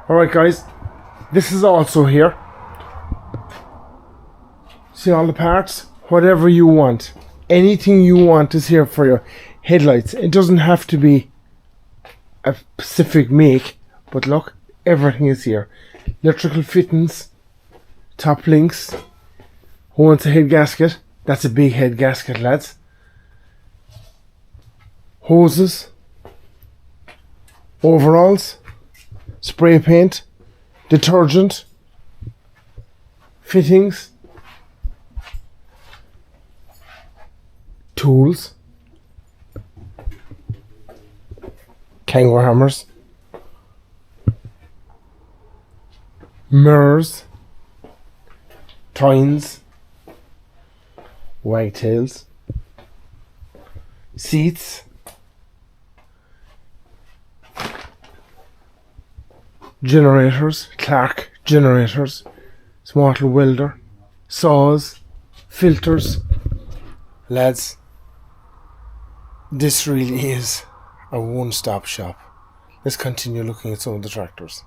Alright guys, this is also here. See all the parts? Whatever you want. Anything you want is here for your headlights. It doesn't have to be a specific make, but look, everything is here. Electrical fittings, top links. Who wants a head gasket? That's a big head gasket, lads. Hoses, overalls, spray paint, detergent, fittings, tools, kangaroo hammers, mirrors, tines, wagtails, seats, generators, Clark generators, small little welder, saws, filters. Lads, this really is a one-stop shop. Let's continue looking at some of the tractors.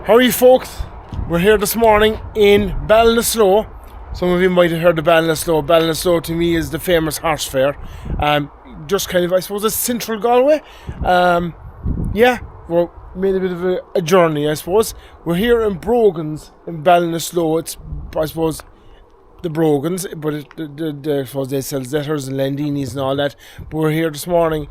How are you folks? We're here this morning in Ballinasloe. Some of you might have heard of Ballinasloe. Ballinasloe to me is the famous horse fair. Just kind of, I suppose, a central Galway. Yeah, we made a bit of a journey, I suppose. We're here in Brogan's in Ballinasloe. It's, I suppose, the Brogans, but I suppose they sell Zetors and Landinis and all that. But we're here this morning.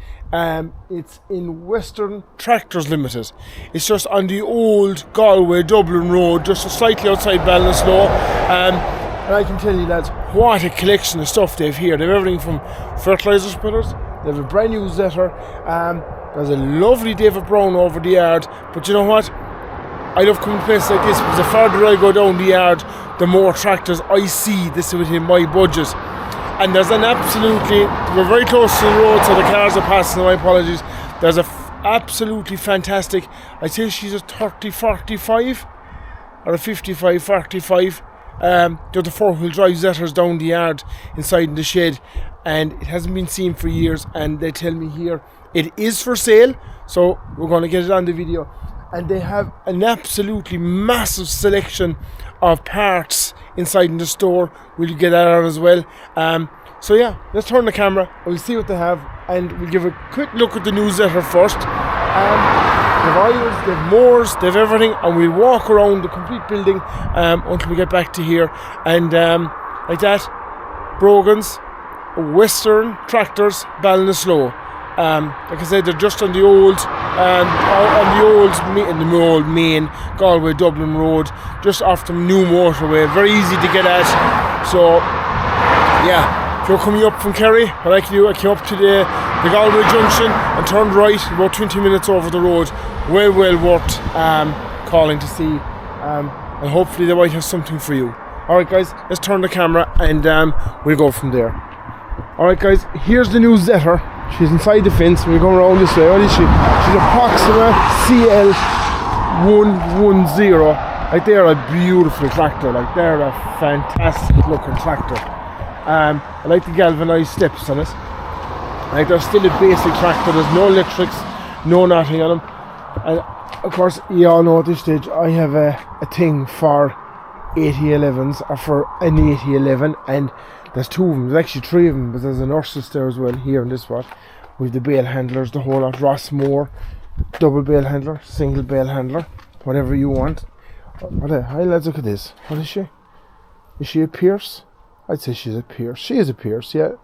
It's in Western Tractors Limited. It's just on the old Galway Dublin Road, just slightly outside Ballinasloe. And I can tell you, lads, what a collection of stuff they've here. They have everything from fertiliser spreaders. They have a brand new Zetor. There's a lovely David Brown over the yard. But you know what? I love coming to places like this because the farther I go down the yard, the more tractors I see. This is within my budget. And there's an absolutely, we're very close to the road, so the cars are passing, my apologies. There's a absolutely fantastic, I'd say she's a 30-45 or a 55-45. They're the four-wheel drive Zetors down the yard inside in the shed, and it hasn't been seen for years, and they tell me here it is for sale, so we're going to get it on the video. And they have an absolutely massive selection of parts inside in the store. We'll get that on as well. So yeah, let's turn the camera, we'll see what they have, and we'll give a quick look at the new Zetor first. They've oils, they've mowers, they've everything, and we'll walk around the complete building until we get back to here. And like that, Brogan's, Western Tractors, Ballinasloe. Like I said, they're just on the old, main Galway Dublin Road, just off the new motorway. Very easy to get at. So, yeah, if you're coming up from Kerry, what I can do, I came up to the Galway Junction and turned right about 20 minutes over the road. Well worth calling to see, and hopefully they might have something for you. Alright guys, let's turn the camera and we'll go from there. Alright guys, here's the new Zetor. She's inside the fence. We're going around this way. What is she? She's a Proxima CL110. Like, they're a beautiful tractor. Like, they're a fantastic looking tractor. I like the galvanised steps on it. Like, they're still a basic tractor. There's no electrics, no nothing on them. And of course, you all know at this stage I have a thing for 8011s, or for an 8011, and there's two of them. There's actually three of them, but there's an Ursus there as well here in this spot. With the bale handlers, the whole lot. Rossmore, double bale handler, single bale handler, whatever you want. Hi lads, look at this. What is she? Is she a Pierce? I'd say she's a Pierce. She is a Pierce, yeah.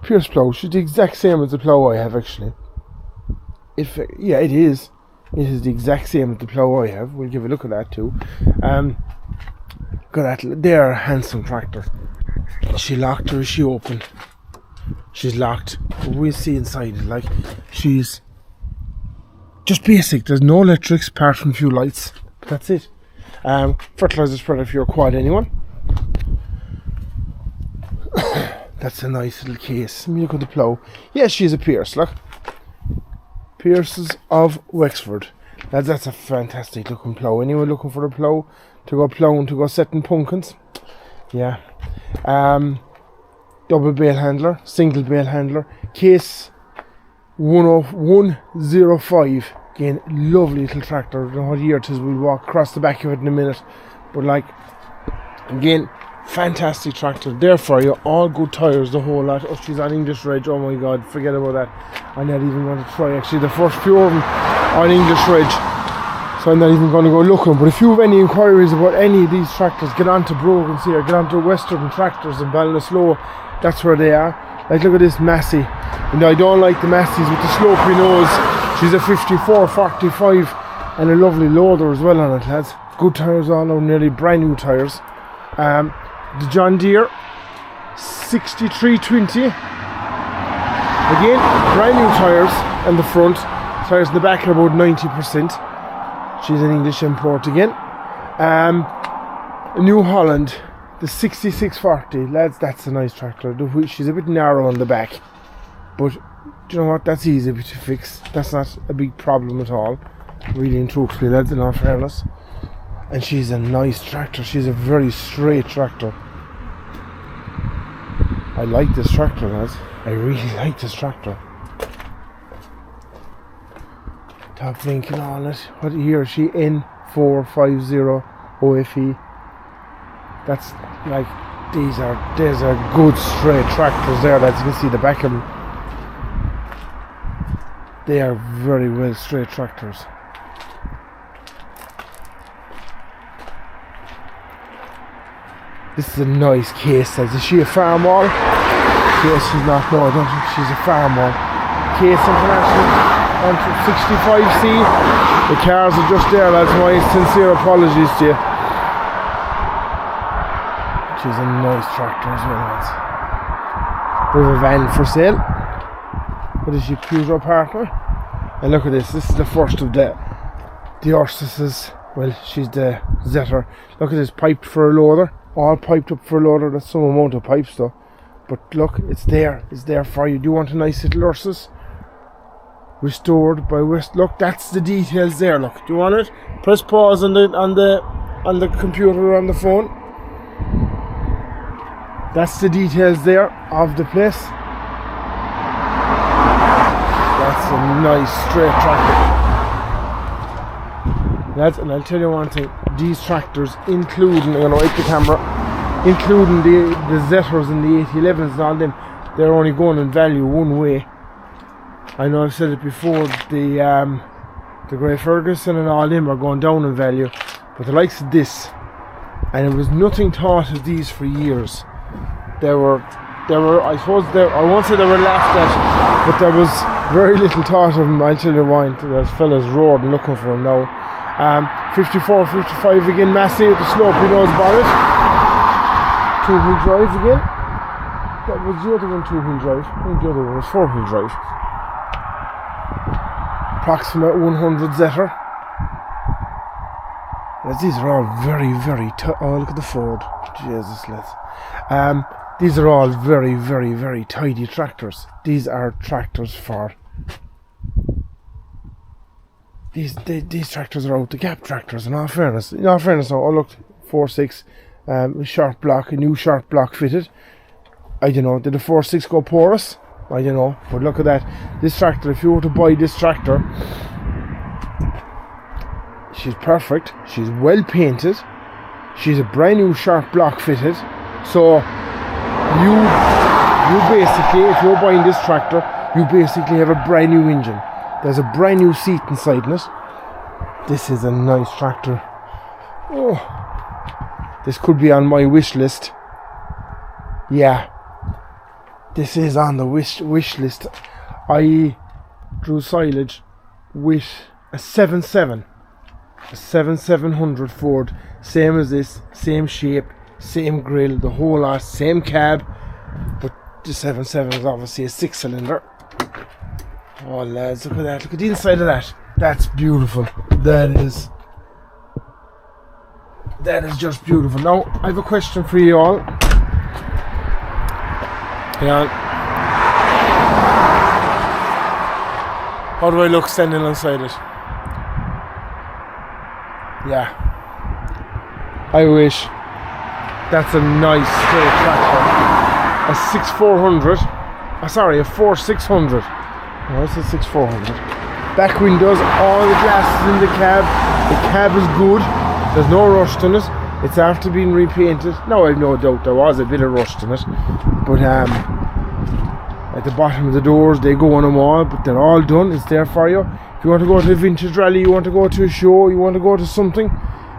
Pierce plough. She's the exact same as the plough I have, actually. Yeah, it is. It is the exact same as the plough I have. We'll give a look at that too. Look at that. They're a handsome tractor. Is she locked or is she open? she's locked. We'll see inside it. Like, she's just basic. There's no electrics apart from a few lights. That's it. Fertilizer spreader for your quad, anyone? That's a nice little case. Let me look at the plough. Yes, she's a Pierce, look. Pierces of Wexford. That's a fantastic looking plough. Anyone looking for a plough to go ploughing, to go setting pumpkins? Yeah. Double bale handler, single bale handler. Case 105. Again, lovely little tractor. I don't know what year it is. We'll walk across the back of it in a minute. But like, again, fantastic tractor. There for you. All good tyres, the whole lot. Oh, she's on English Reg. Oh my God, forget about that. I'm not even going to try. Actually, the first few of them on English Reg. So I'm not even going to go looking. But if you have any inquiries about any of these tractors, get on to Brogan's here. Get on to Western Tractors in Ballinasloe. That's where they are. Like, look at this Massey. And I don't like the Masseys with the slopey nose. She's a 54, 45 and a lovely loader as well on it, lads. Good tyres all now, nearly brand new tyres. The John Deere 6320. Again, brand new tyres in the front. Tyres in the back are about 90%. She's an English import again. New Holland, the 6640. Lads, that's a nice tractor. She's a bit narrow on the back. But do you know what? That's easy to fix. That's not a big problem at all. Really and truthfully, lads, in all fairness. And she's a nice tractor. She's a very straight tractor. I like this tractor, lads. I really like this tractor. Top linking on it. What year is she? N450 OFE. That's like, these are good straight tractors there, lads. You can see the back of them. They are very well straight tractors. This is a nice case, lads. Is she a farm wall? Yes, she's not. No, I don't think she's a farm wall. Case International on 65C. The cars are just there, lads. My sincere apologies to you. She's a nice tractor as well, lads. We have a van for sale. What is she? Peugeot partner. And look at this. This is the first of the Ursuses. Well, she's the Zetor. Look at this, piped for a loader. All piped up for a loader. That's some amount of pipes though. But look, it's there. It's there for you. Do you want a nice little Ursus? Restored by West. Look, that's the details there. Look, do you want it? Press pause on the computer or on the phone. That's the details there of the place. That's a nice straight tractor. Lads, and I'll tell you one thing. These tractors, including, you know, hit the camera, including the Zetors and the 8011s and all them, they're only going in value one way. I know I've said it before, the Grey Ferguson and all them are going down in value, but the likes of this, and it was nothing thought of these for years. They were, I suppose, I won't say they were laughed at, but there was very little thought of them. I'll tell you why. There's fellas roaring looking for them now. 54, 55 again, Massey with the slopey nose bonnet. Two-wheel drive again. That was the other one, two-wheel drive. I think the other one was four-wheel drive. Approximate 100 Zetor. These are all very, very oh, look at the Ford. Jesus, lads. These are all very, very, very tidy tractors. These are tractors for... These tractors are out the gap tractors, in all fairness. In all fairness, now, oh look, 4.6, sharp block, a new sharp block fitted. I don't know, did the 4.6 go porous? I don't know, but look at that. This tractor, if you were to buy this tractor, she's perfect, she's well painted, she's a brand new sharp block fitted. So, you basically, if you're buying this tractor, you basically have a brand new engine. There's a brand new seat inside it. This is a nice tractor. Oh, this could be on my wish list. Yeah, this is on the wish list. I drew silage with a 7700 Ford, same as this, same shape, same grille, the whole lot, same cab. But The 7.7 is obviously a 6-cylinder. Oh lads, look at that. Look at the inside of that. That's beautiful. That is just beautiful. Now, I have a question for you all. Hang on. How do I look standing inside it? Yeah. I wish. That's a nice straight tractor. A 6400. Sorry, a 4600. No, it's a 6400. Back windows, all the glasses in the cab. The cab is good. There's no rust in it. It's after being repainted. Now I've no doubt there was a bit of rust in it. But at the bottom of the doors, they go on them all, but they're all done. It's there for you. If you want to go to a vintage rally, you want to go to a show, you want to go to something,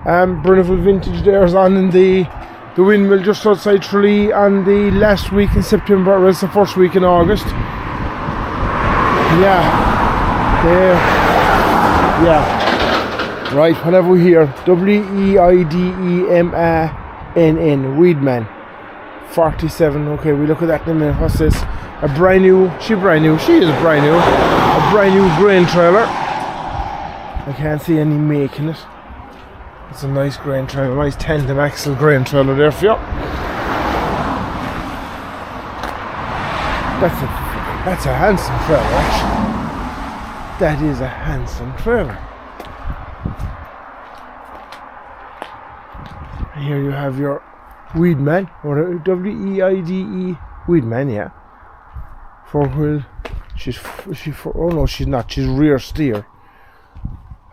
Brunaville Vintage there's on in the windmill just outside Tralee on the last week in September, or it's the first week in August. Yeah. There. Yeah. Right, whenever we hear Weidemann, Weedman. 47, okay, we look at that in a minute. What's this? A brand new, she is brand new. A brand new grain trailer. I can't see any make in it. It's a nice grain trailer, nice tandem axle grain trailer there for you. That's a handsome trailer, actually. That is a handsome trailer. Here you have your Weedman, or W-E-I-D-E, Weedman, yeah. 4-wheel. Oh no, she's not. She's rear steer.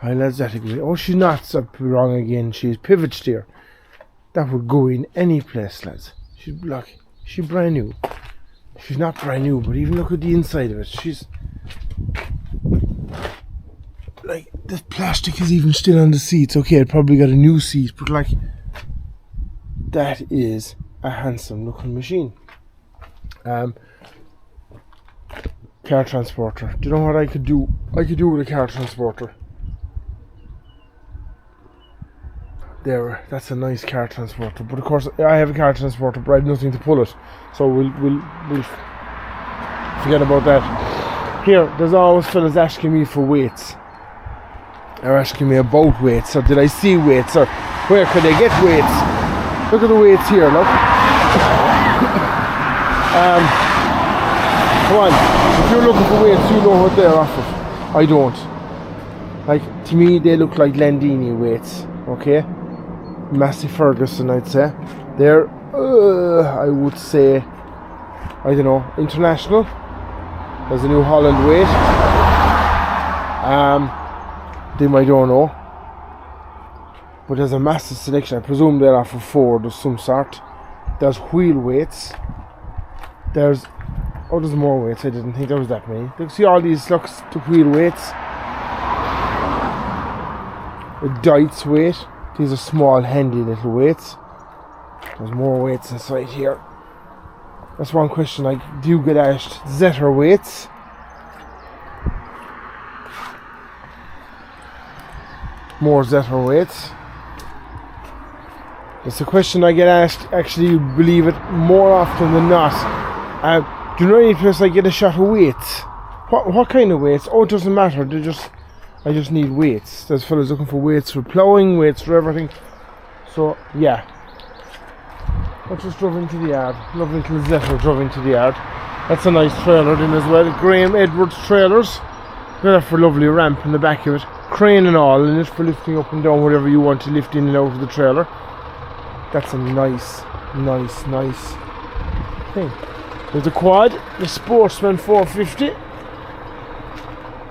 I let that agree. Oh, she's not. So wrong again. She's pivot steer. That would go in any place, lads. She's black. She's brand new. She's not brand new, but even look at the inside of it. She's like, the plastic is even still on the seats. Okay, it probably got a new seat, but like, that is a handsome looking machine. Car transporter. Do you know what I could do? I could do with a car transporter. There, that's a nice car transporter. But of course, I have a car transporter, but I have nothing to pull it. So we'll forget about that. Here, there's always fellas asking me for weights. They're asking me about weights, or did I see weights, or where could I get weights? Look at the weights here, look. Come on, if you're looking for weights, you know what they're offered. I don't. Like, to me, they look like Landini weights, okay? Massey Ferguson, I'd say. They're, I would say, I don't know, international. There's a New Holland weight. Them I don't know. But there's a massive selection. I presume they're off of Ford of some sort. There's wheel weights. There's more weights. I didn't think there was that many. You see all these looks to wheel weights. A Dites weight. These are small, handy little weights. There's more weights inside here. That's one question I do get asked. Zetor weights. More Zetor weights. It's a question I get asked, actually, you believe it, more often than not. Do you know any place I get a shot of weights? What kind of weights? Oh, it doesn't matter. I just need weights. There's fellas looking for weights for ploughing, weights for everything. So, yeah. I just drove into the yard. Lovely little Zetor drove into the yard. That's a nice trailer then as well. Graham Edwards trailers. They're for a lovely ramp in the back of it. Crane and all in it for lifting up and down whatever you want to lift in and out of the trailer. That's a nice thing. There's a quad, the Sportsman 450.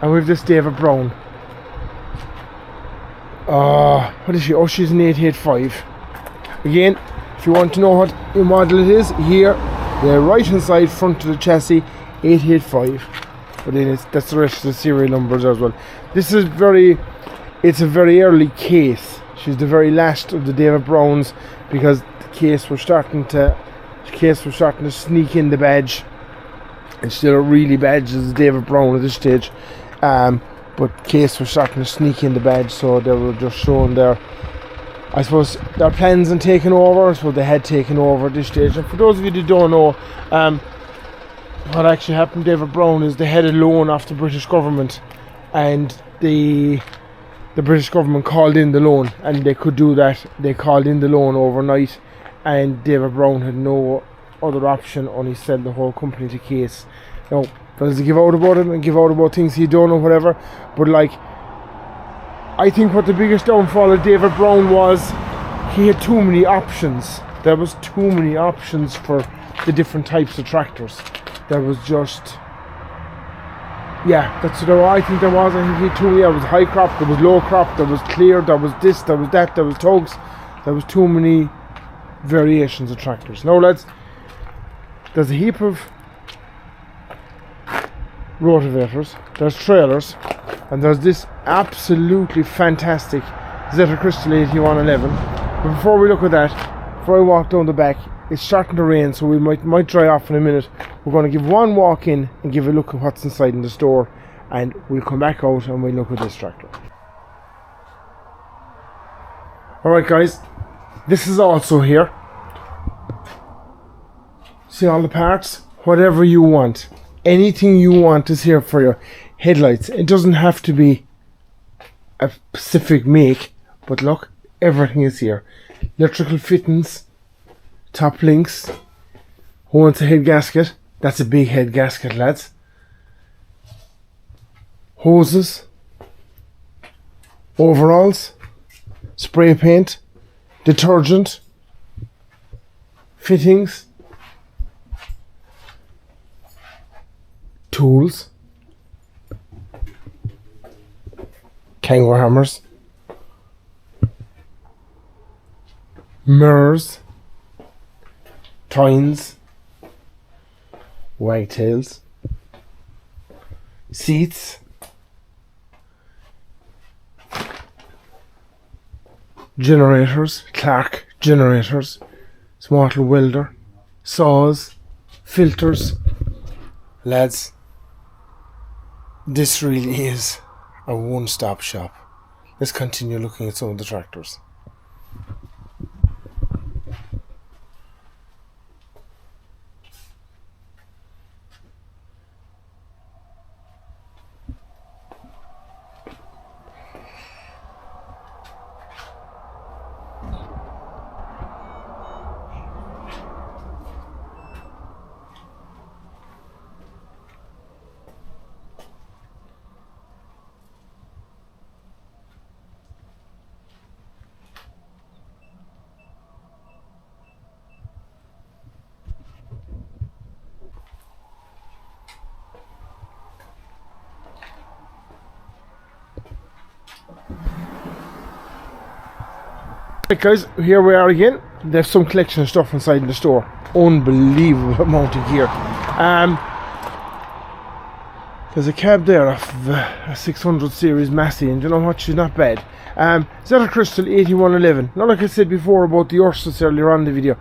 And we've this David Brown. What is she? Oh, she's an 885. Again, if you want to know what model it is, here, the right hand side front of the chassis, 885. But then that's the rest of the serial numbers as well. This is it's a very early case. She's the very last of the David Browns, because the case was starting to sneak in the badge. It's still a really badge as David Brown at this stage. But case was starting to sneak in the badge, so they were just showing their plans on taking over. So they had taken over at this stage. And for those of you that don't know, what actually happened to David Brown is they had a loan off the British government, and the British government called in the loan, and they could do that. They called in the loan overnight, and David Brown had no other option, only sell the whole company to Case. Now, does he give out about it and give out about things he don't or whatever, but like, I think what the biggest downfall of David Brown was, he had too many options. There was too many options for the different types of tractors. There was just, yeah, that's what I think there was. I think he had too many. There was high crop, there was low crop, there was clear, there was this, there was that, there was tugs. There was too many variations of tractors. Now lads, there's a heap of rotavators, there's trailers, and there's this absolutely fantastic Zetor Crystal 8111. But before we look at that, before I walk down the back, it's starting to rain, so we might dry off in a minute. We're going to give one walk in and give a look at what's inside in the store, and we'll come back out and we'll look at this tractor. Alright guys, this is also here. See all the parts? Whatever you want. Anything you want is here for you. Headlights. It doesn't have to be a specific make, but look, everything is here. Electrical fittings, top links. Who wants a head gasket? That's a big head gasket, lads. Hoses, overalls, spray paint, detergent, fittings, tools, kangaroo hammers, mirrors, tines, wagtails, seats, generators, Clark generators, small little welder, saws, filters. Lads, this really is a one-stop shop. Let's continue looking at some of the tractors. Right guys, here we are again. There's some collection of stuff inside the store. Unbelievable amount of gear. There's a cab there of a 600 series Massey, and you know what, she's not bad. Zetor Crystal 8111. Now, like I said before about the Ursus earlier on in the video,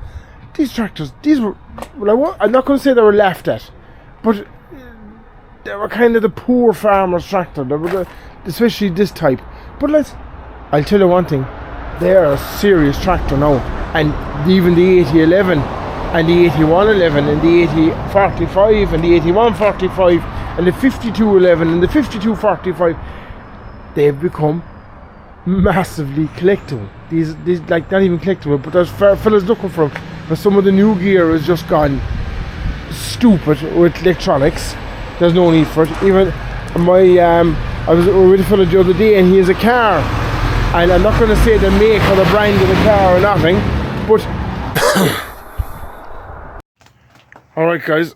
these tractors, these were, well, I'm not going to say they were laughed at, but they were kind of the poor farmer's tractor. They were especially this type. But I'll tell you one thing, they are a serious tractor now, and even the 8011 and the 8111 and the 8045 and the 8145 and the 5211 and the 5245, they've become massively collectible. These like, not even collectible, but there's fellas looking for them. But some of the new gear has just gone stupid with electronics. There's no need for it. Even I was with a fella the other day, and he has a car, and I'm not going to say the make or the brand of the car or nothing, but alright guys,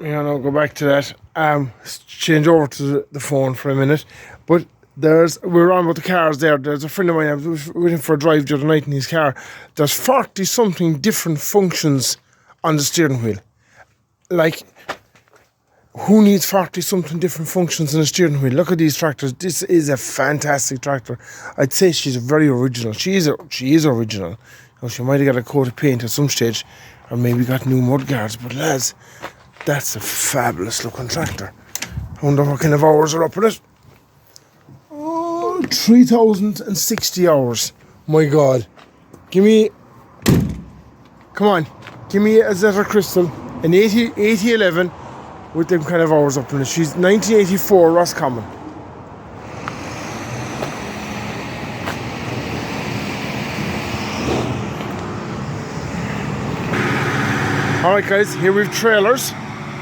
I'll go back to that. Let's change over to the phone for a minute. But we're on with the cars there. There's a friend of mine, I was with him for a drive the other night in his car. There's 40 something different functions on the steering wheel. Like, who needs 40 something different functions in a steering wheel? Look at these tractors. This is a fantastic tractor. I'd say she's very original. She is original. Now, she might have got a coat of paint at some stage, or maybe got new mud guards, but lads, that's a fabulous looking tractor. I wonder what kind of hours are up with it. Oh, 3,060 hours. My God. Come on. Give me a Zetor Crystal, an 8011 with them kind of hours up in it. She's 1984 Roscommon. Alright guys, here we've trailers.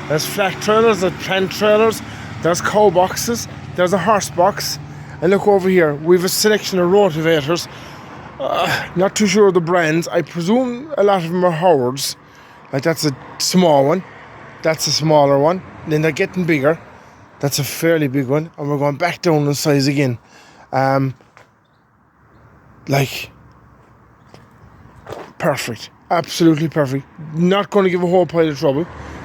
There's flat trailers, there's plant trailers, there's cow boxes, there's a horse box. And look over here, we've a selection of rotivators. Not too sure of the brands. I presume a lot of them are Howards. Like that's a small one. That's a smaller one. Then they're getting bigger. That's a fairly big one. And we're going back down in size again. Like, perfect. Absolutely perfect. Not going to give a whole pile of trouble.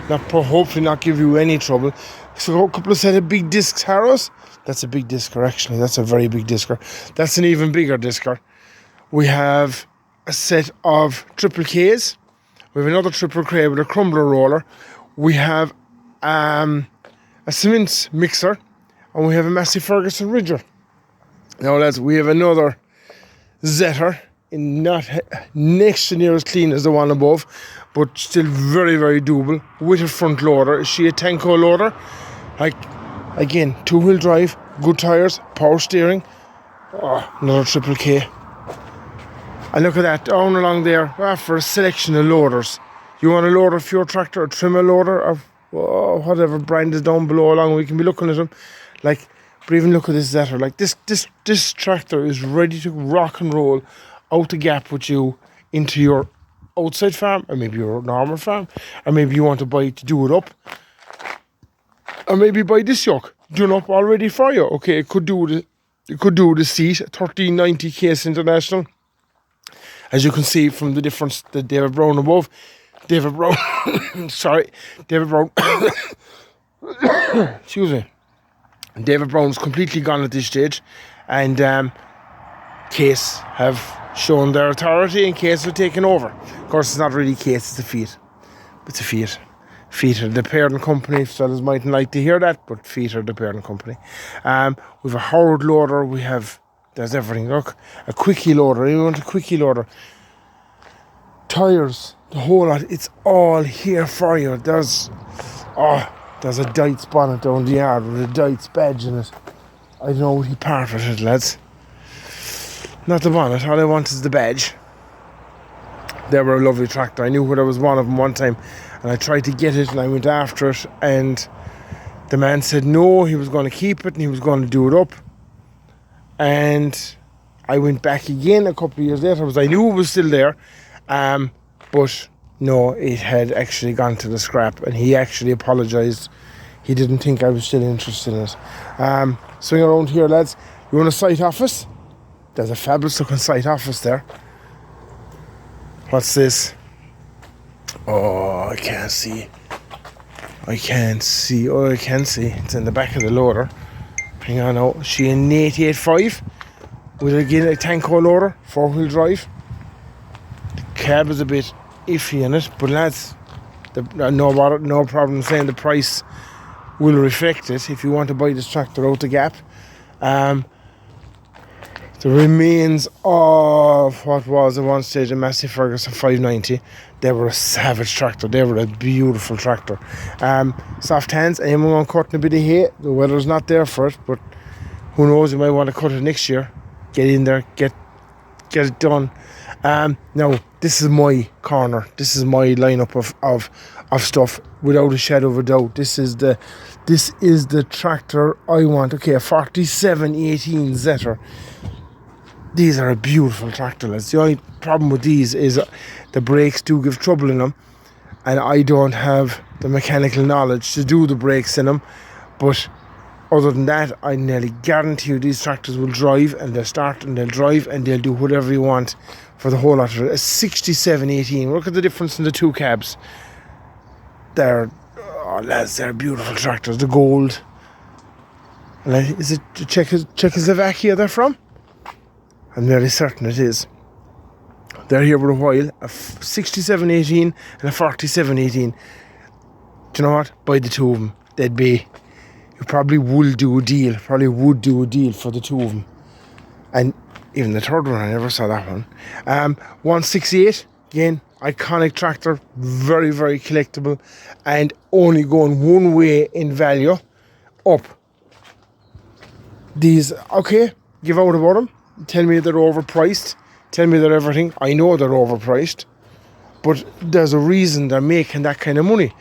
Hopefully not give you any trouble. So a couple of set of big discs harrows. That's a big discer actually. That's a very big discer. That's an even bigger discer. We have a set of triple Ks. We have another triple K with a crumbler roller. We have a cement mixer. And we have a Massey Ferguson ridger. Now lads, we have another Zetor. Not next to near as clean as the one above, but still very, very doable with a front loader. Is she a Tenco loader? Like, again, 2-wheel drive, good tyres, power steering. Oh, another triple K. And look at that, down along there, for a selection of loaders. You want a loader for your tractor, a trimmer loader, or whatever brand is down below along, we can be looking at them. Like, but even look at this Zetor. Like, this tractor is ready to rock and roll out the gap with you into your outside farm, or maybe your normal farm, or maybe you want to buy it to do it up, or maybe buy this yoke done up already for you. Okay, it could do the seat, 1390 Case International, as you can see from the difference. The David Brown above, David Brown, sorry, David Brown, excuse me, David Brown's completely gone at this stage, and Case have shown their authority and Case are taking over. Of course, it's not really Case, it's a Fiat. It's a Fiat. Fiat are the parent company. Fellas mightn't like to hear that, but Fiat are the parent company. We've a Howard loader. There's everything. Look, a quickie loader. You want a quickie loader. Tyres, the whole lot. It's all here for you. There's a Dites bonnet down the yard with a Dites badge in it. I don't know what he parted it, lads. Not the bonnet, all I want is the badge. They were a lovely tractor. I knew there was one of them one time, and I tried to get it and I went after it, and the man said no, he was going to keep it and he was going to do it up. And I went back again a couple of years later because I knew it was still there, but no, it had actually gone to the scrap, and he actually apologised. He didn't think I was still interested in it. Swing around here, lads. You want a site office? There's a fabulous looking site office there. What's this? Oh, I can't see. Oh, I can see. It's in the back of the loader. Hang on now. She an 885 with again a Tenco loader, 4-wheel drive. The cab is a bit iffy in it, but lads, no problem saying the price will reflect it if you want to buy this tractor out the gap. The remains of what was at one stage a Massey Ferguson 590. They were a savage tractor. They were a beautiful tractor. Soft hands. Anyone want cutting a bit of hay? The weather's not there for it, but who knows? You might want to cut it next year. Get in there, get it done. Now this is my corner. This is my lineup of stuff without a shadow of a doubt. This is the tractor I want. Okay, a 4718 Zetor. These are a beautiful tractor, lads. The only problem with these is the brakes do give trouble in them, and I don't have the mechanical knowledge to do the brakes in them. But other than that, I nearly guarantee you these tractors will drive, and they'll start and they'll drive and they'll do whatever you want for the whole lot of it. A 6718. Look at the difference in the two cabs. They're beautiful tractors. The gold. Is it Czechoslovakia they're from? I'm nearly certain it is. They're here for a while. A 6718 and a 4718. Do you know what? Buy the two of them. You probably would do a deal. For the two of them. And even the third one, I never saw that one. 168. Again, iconic tractor, very, very collectible, and only going one way in value, up. These, okay, give out about them, tell me they're overpriced, tell me they're everything. I know they're overpriced, but there's a reason they're making that kind of money.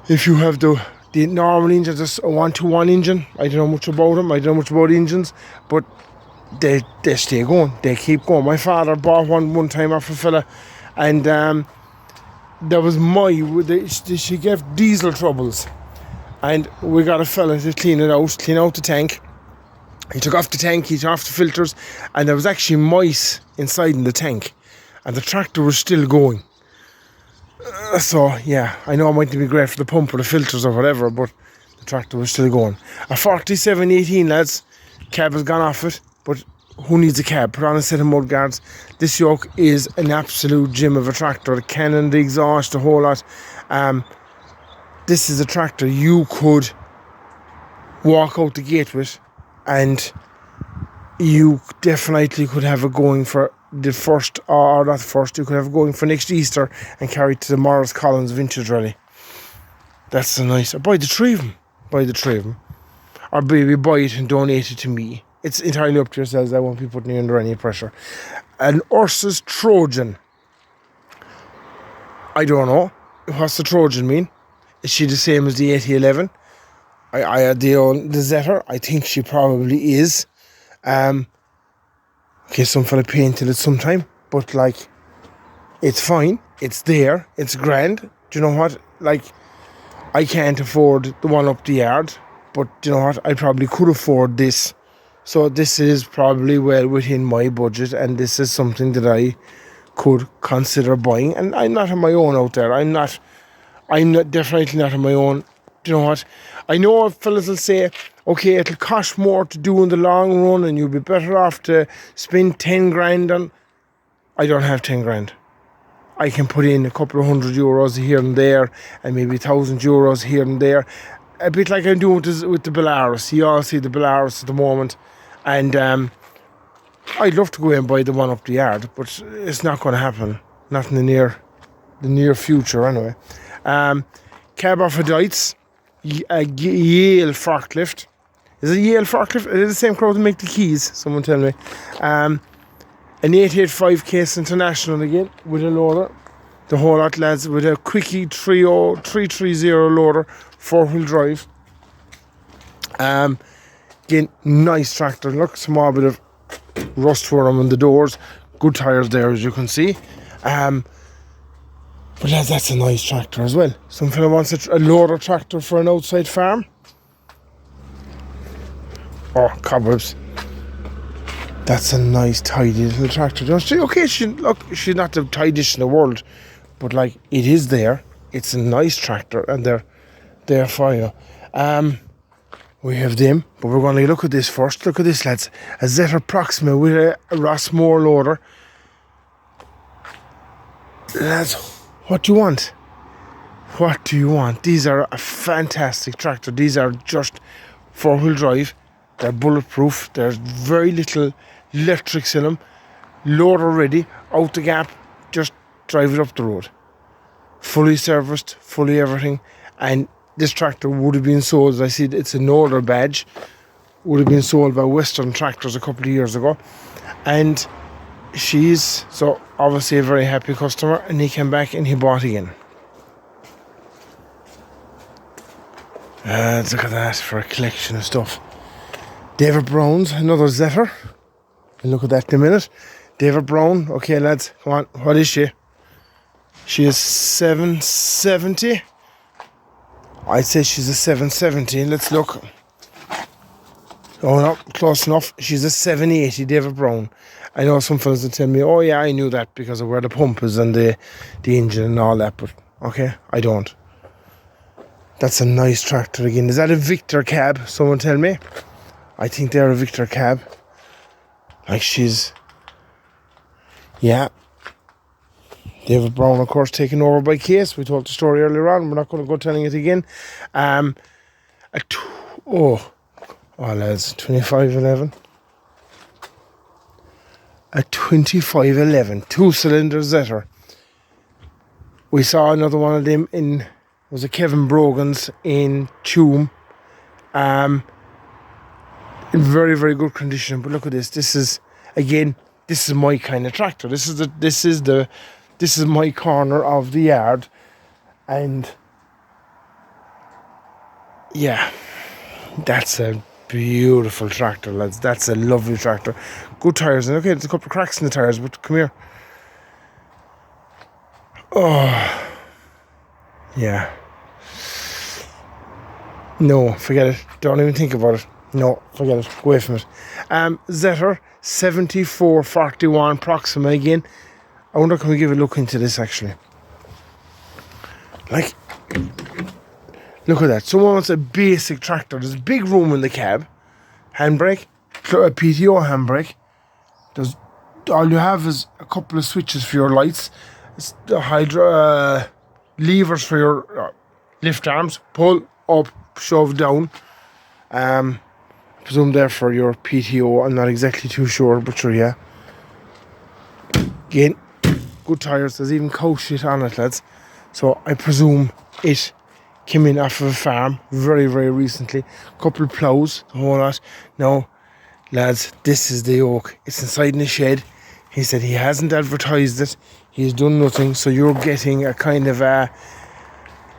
If you have the normal engine, just a 1-to-1 engine, I don't know much about them, I don't know much about engines, but they stay going, they keep going. My father bought one time off a fella, and that was she gave diesel troubles, and we got a fella to clean out the tank. He took off the tank, he took off the filters, and there was actually mice inside in the tank, and the tractor was still going. So yeah, I know it mightn't be great for the pump or the filters or whatever, but the tractor was still going. A 4718, lads, cab has gone off it, but who needs a cab? Put on a set of mud guards. This yoke is an absolute gem of a tractor. The cannon, the exhaust, the whole lot. This is a tractor you could walk out the gate with, and you definitely could have it going for the first, or not the first, you could have it going for next Easter and carry it to the Morris Collins Vintage Rally. That's a nice, or buy the three of them. Or maybe buy it and donate it to me. It's entirely up to yourselves. I won't be putting you under any pressure. An Ursus Trojan. I don't know. What's the Trojan mean? Is she the same as the 8011? I had the Zetor. I think she probably is. Okay, some fella painted it sometime, but like, it's fine. It's there. It's grand. Do you know what? Like, I can't afford the one up the yard, but do you know what? I probably could afford this. So this is probably well within my budget, and this is something that I could consider buying. And I'm not on my own out there. I'm definitely not on my own. Do you know what? I know fellas will say, okay, it'll cost more to do in the long run, and you'll be better off to spend 10 grand on. I don't have 10 grand. I can put in a couple of €100 here and there, and maybe €1,000 here and there. A bit like I'm doing with the Belarus. You all see the Belarus at the moment. And I'd love to go and buy the one up the yard, but it's not going to happen. Not in the near future anyway. Cab off of Dites. A Yale forklift. Is it a Yale forklift? It is the same crowd that make the keys, someone tell me. An 885 Case International again, with a loader. The whole lot, lads, with a Quickie 330 loader, 4-wheel drive. Again, nice tractor. Look, small bit of rust for them on the doors. Good tyres there, as you can see. But lads, that's a nice tractor as well. Some fella wants a loader tractor for an outside farm. Oh, cobwebs. That's a nice, tidy little tractor. Don't you? Okay, she's not the tidiest in the world, but like, it is there. It's a nice tractor, and they're there for you. We have them, but we're going to look at this first. Look at this, lads. A Zetor Proxima with a Rossmore loader. Lads, what do you want? What do you want? These are a fantastic tractor. These are just 4-wheel drive. They're bulletproof. There's very little electrics in them. Loader ready, out the gap, just drive it up the road. Fully serviced, fully everything. And this tractor would have been sold, as I said, it's an older badge, would have been sold by Western Tractors a couple of years ago. And she's, so obviously a very happy customer, and he came back and he bought again. Let's look at that for a collection of stuff. David Brown's, another Zetor. We'll look at that in a minute. David Brown, okay lads, come on, what is she? She is 770. I'd say she's a 770. Let's look. Oh no, close enough. She's a 780 David Brown. I know some fellas will tell me, oh yeah, I knew that because of where the pump is and the engine and all that, but okay, I don't. That's a nice tractor again. Is that a Victor cab? Someone tell me. I think they're a Victor cab. Like, she's, yeah. David Brown, of course, taken over by Case. We told the story earlier on. We're not going to go telling it again. Lads, 2511. a 2511 2-cylinder Zetor. We saw another one of them in, was it Kevin Brogan's in Tuam. In very, very good condition. But look at this. This is, again, this is my kind of tractor. This is my corner of the yard. And yeah, that's a beautiful tractor, lads. That's a lovely tractor. Good tyres. And okay, there's a couple of cracks in the tyres, but come here. Oh, yeah. No, forget it. Don't even think about it. No, forget it. Go away from it. Zetor 7441 Proxima again. I wonder, can we give a look into this actually? Like, look at that. Someone wants a basic tractor. There's big room in the cab. Handbrake, a PTO handbrake. There's, all you have is a couple of switches for your lights. It's the levers for your lift arms. Pull up, shove down. I presume they're for your PTO. I'm not exactly too sure, but sure, yeah. Again, good tyres. There's even cow shit on it, lads. So I presume it came in off of a farm very, very recently. Couple of ploughs, the whole lot. Now, lads, this is the yoke. It's inside in the shed. He said he hasn't advertised it. He's done nothing. So you're getting a kind of a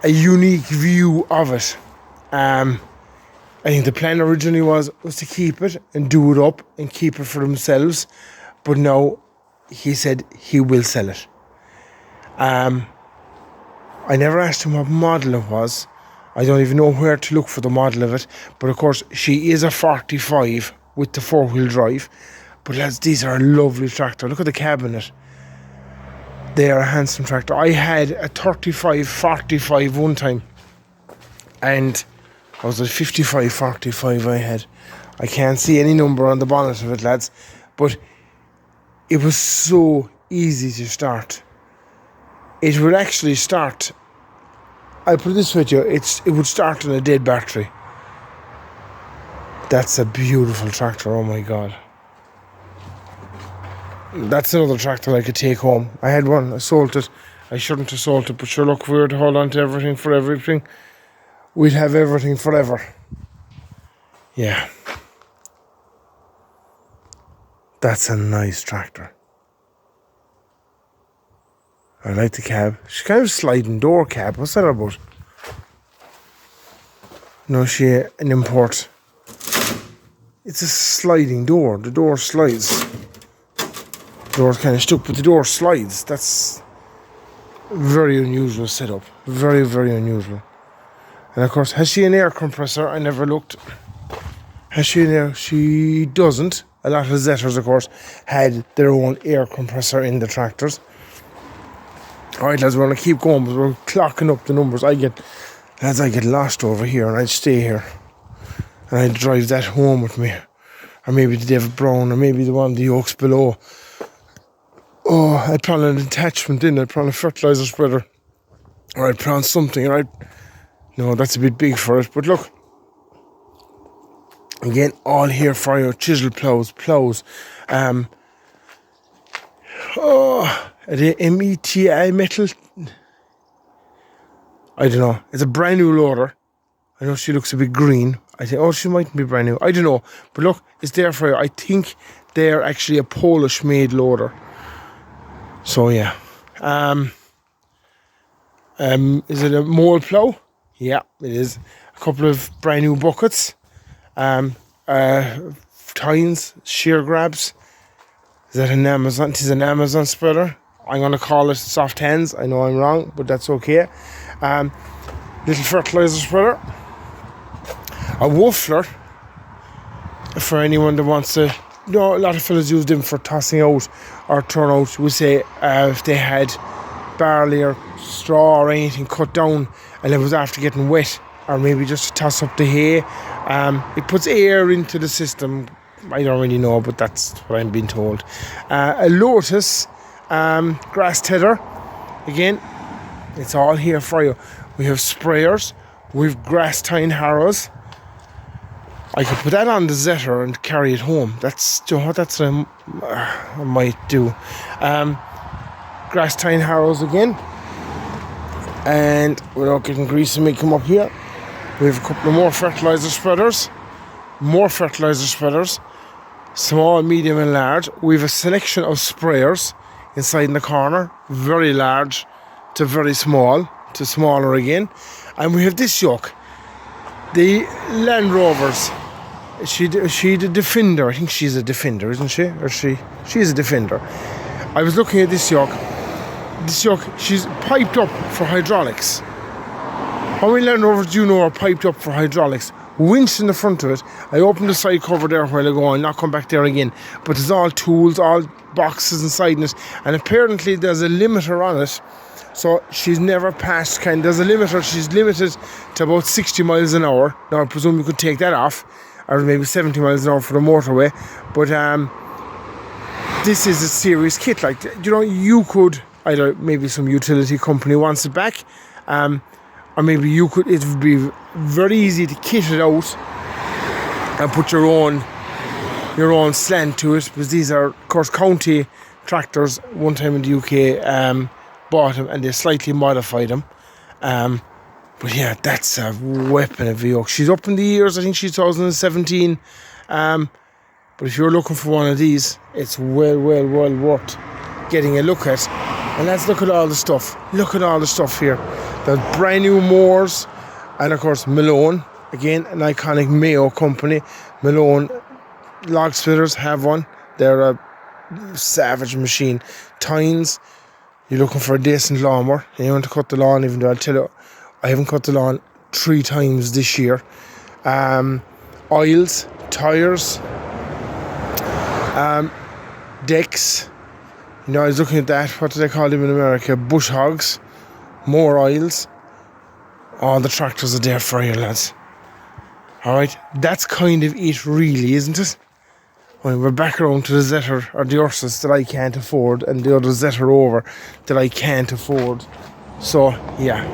unique view of it. I think the plan originally was to keep it and do it up and keep it for themselves. But now he said he will sell it. I never asked him what model it was. I don't even know where to look for the model of it. But of course, she is a 45 with the 4-wheel drive. But lads, these are a lovely tractor. Look at the cab in it. They are a handsome tractor. I had a 35-45 one time. And I was a 55-45 I had. I can't see any number on the bonnet of it, lads. But it was so easy to start. It would actually start, I'll put it this way to you, it would start on a dead battery. That's a beautiful tractor, oh my God. That's another tractor I could take home. I had one, I sold it. I shouldn't have sold it, but sure, look, if we were to hold on to everything for everything, we'd have everything forever. Yeah. That's a nice tractor. I like the cab. She's kind of a sliding door cab. What's that about? No, she an import. It's a sliding door. The door slides. The door's kind of stuck, but the door slides. That's very unusual setup. Very, very unusual. And of course, has she an air compressor? I never looked. Has she an air? She doesn't. A lot of Zetors, of course, had their own air compressor in the tractors. Alright, lads, we're going to keep going, but we're clocking up the numbers. I get lost over here and I'd stay here. And I'd drive that home with me. Or maybe the David Brown, or maybe the one of the Oaks below. Oh, I'd put an attachment in, I'd put a fertiliser spreader. Or I'd put something, or no, that's a bit big for it. But look, again, all here for you. Chisel ploughs. The METI metal. I don't know. It's a brand new loader. I know she looks a bit green. I think, she mightn't be brand new. I don't know. But look, it's there for you. I think they're actually a Polish made loader. So yeah. Is it a mole plough? Yeah, it is. A couple of brand new buckets. Tines, shear grabs. Is that an Amazon? It is an Amazon spreader. I'm going to call it soft hands. I know I'm wrong, but that's okay. Little fertilizer spreader. A woofler. For anyone that wants to... a lot of fellas use them for tossing out or turn out. We say if they had barley or straw or anything cut down and it was after getting wet, or maybe just to toss up the hay. It puts air into the system. I don't really know, but that's what I'm being told. A Lotus grass tether. Again, it's all here for you. We have sprayers. We have grass tine harrows. I could put that on the Zetor and carry it home. That's, you know what, that's what I might do. Grass tying harrows again. And without getting greasy, make them up here. We have a couple of more fertiliser spreaders. Small, medium and large. We have a selection of sprayers inside in the corner. Very large to very small to smaller again. And we have this yoke. The Land Rovers. She the Defender. I think she's a Defender, isn't she? Or she's a Defender. I was looking at this yoke. She's piped up for hydraulics. How many Land Rovers do you know are piped up for hydraulics? Winch in the front of it. I opened the side cover there a while ago. I'll not come back there again. But there's all tools, all boxes inside it. And apparently there's a limiter on it. So she's never passed there's a limiter. She's limited to about 60 miles an hour. Now I presume you could take that off. Or maybe 70 miles an hour for the motorway. But this is a serious kit. Like, you know, you could either, maybe some utility company wants it back. Or maybe you could, it would be very easy to kit it out and put your own slant to it, because these are, of course, county tractors. One time in the UK, bought them and they slightly modified them. But yeah, that's a weapon of a yoke. She's up in the years, I think she's 2017. But if you're looking for one of these, it's well worth getting a look at. And let's look at all the stuff. Look at all the stuff here. There's brand new Moors, and of course Malone, again an iconic Mayo company. Malone log splitters have one. They're a savage machine. Tines, you're looking for a decent lawnmower and you want to cut the lawn, even though I'll tell you, I haven't cut the lawn 3 times this year. Oils, tyres, decks. You know, I was looking at that. What do they call them in America? Bush hogs. More oils. All the tractors are there for you, lads. Alright, that's kind of it really, isn't it? When we're back around to the Zetor, or the Ursus that I can't afford, and the other Zetor over that I can't afford. So, yeah.